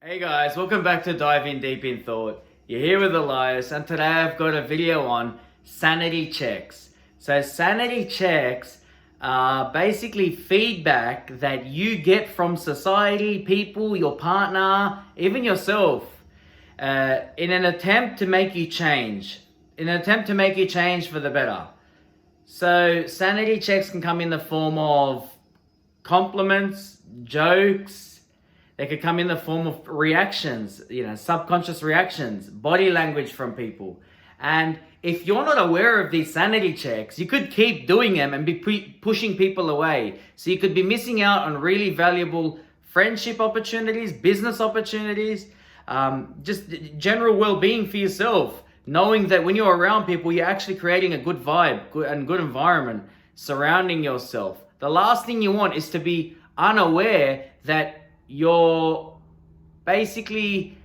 Hey guys, welcome back to Dive In Deep in Thought. You're here with Elias, and today I've got a video on sanity checks. So sanity checks are basically feedback that you get from society, people, your partner, even yourself, in an attempt to make you change. In an attempt to make you change for the better. So sanity checks can come in the form of compliments, jokes. They could come in the form of reactions, subconscious reactions, body language from people. And if you're not aware of these sanity checks, you could keep doing them and be pushing people away. So you could be missing out on really valuable friendship opportunities, business opportunities, just general well-being for yourself. Knowing that when you're around people, you're actually creating a good vibe and good environment surrounding yourself. The last thing you want is to be unaware that you're basically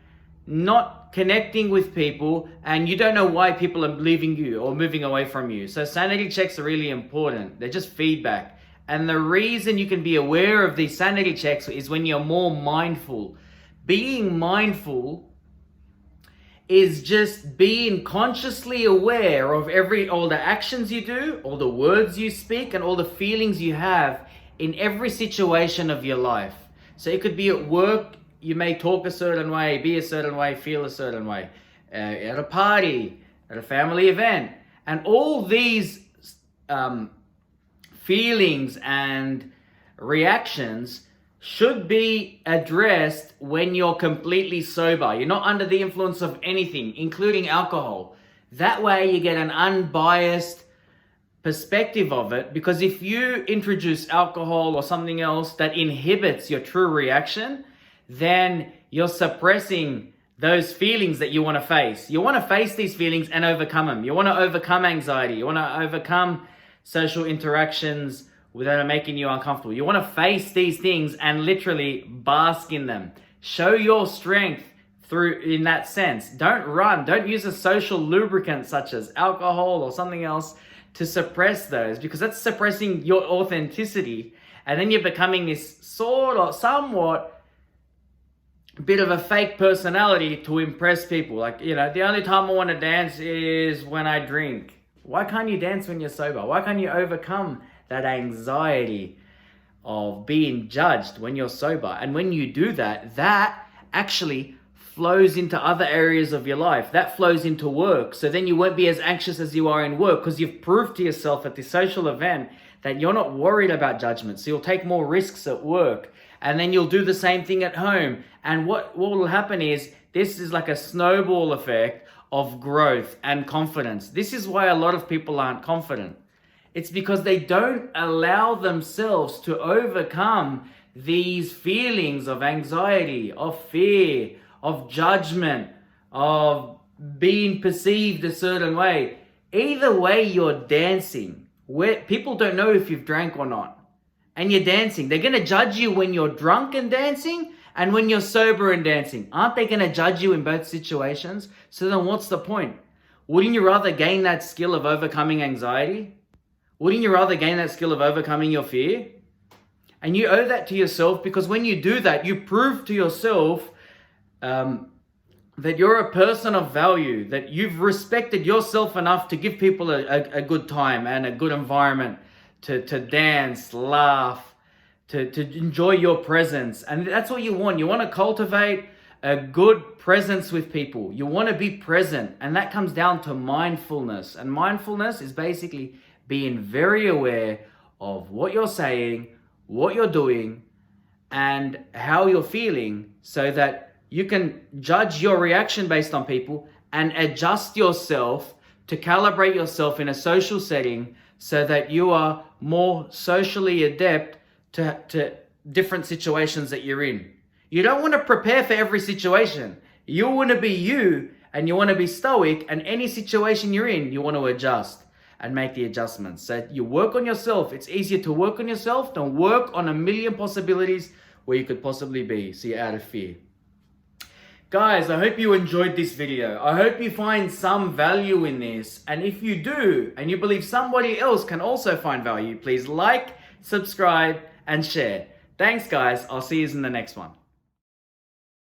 not connecting with people and you don't know why people are leaving you or moving away from you. So sanity checks are really important. They're just feedback. And the reason you can be aware of these sanity checks is when you're more mindful. Being mindful is just being consciously aware of all the actions you do, all the words you speak, and all the feelings you have in every situation of your life. So it could be at work, you may talk a certain way, be a certain way, feel a certain way. At a party, at a family event. And all these feelings and reactions should be addressed when you're completely sober. You're not under the influence of anything, including alcohol. That way you get an unbiased perspective of it, because if you introduce alcohol or something else that inhibits your true reaction, then you're suppressing those feelings that you want to face. You want to face these feelings and overcome them. You want to overcome anxiety. You want to overcome social interactions that are making you uncomfortable. You want to face these things and literally bask in them. Show your strength in that sense. Don't run. Don't use a social lubricant such as alcohol or something else to suppress those, because that's suppressing your authenticity, and then you're becoming this somewhat bit of a fake personality to impress people. Like, the only time I want to dance is when I drink. Why can't you dance when you're sober? Why can't you overcome that anxiety of being judged when you're sober? And when you do that, that actually flows into other areas of your life. That flows into work. So then you won't be as anxious as you are in work, because you've proved to yourself at this social event that you're not worried about judgment. So you'll take more risks at work, and then you'll do the same thing at home. And what will happen is, this is like a snowball effect of growth and confidence. This is why a lot of people aren't confident. It's because they don't allow themselves to overcome these feelings of anxiety, of fear, of judgment, of being perceived a certain way. Either way, you're dancing. Where people don't know if you've drank or not. And you're dancing. They're going to judge you when you're drunk and dancing and when you're sober and dancing. Aren't they going to judge you in both situations? So then what's the point? Wouldn't you rather gain that skill of overcoming anxiety? Wouldn't you rather gain that skill of overcoming your fear? And you owe that to yourself, because when you do that, you prove to yourself that you're a person of value, that you've respected yourself enough to give people a good time and a good environment to dance, laugh, to enjoy your presence. And that's what you want. You want to cultivate a good presence with people. You want to be present. And that comes down to mindfulness. And mindfulness is basically being very aware of what you're saying, what you're doing, and how you're feeling, so that you can judge your reaction based on people and adjust yourself to calibrate yourself in a social setting, so that you are more socially adept to different situations that you're in. You don't want to prepare for every situation. You want to be you, and you want to be stoic, and any situation you're in, you want to adjust and make the adjustments. So you work on yourself. It's easier to work on yourself than work on a million possibilities where you could possibly be, so you're out of fear. Guys, I hope you enjoyed this video. I hope you find some value in this. And if you do, and you believe somebody else can also find value, please like, subscribe, and share. Thanks, guys. I'll see you in the next one.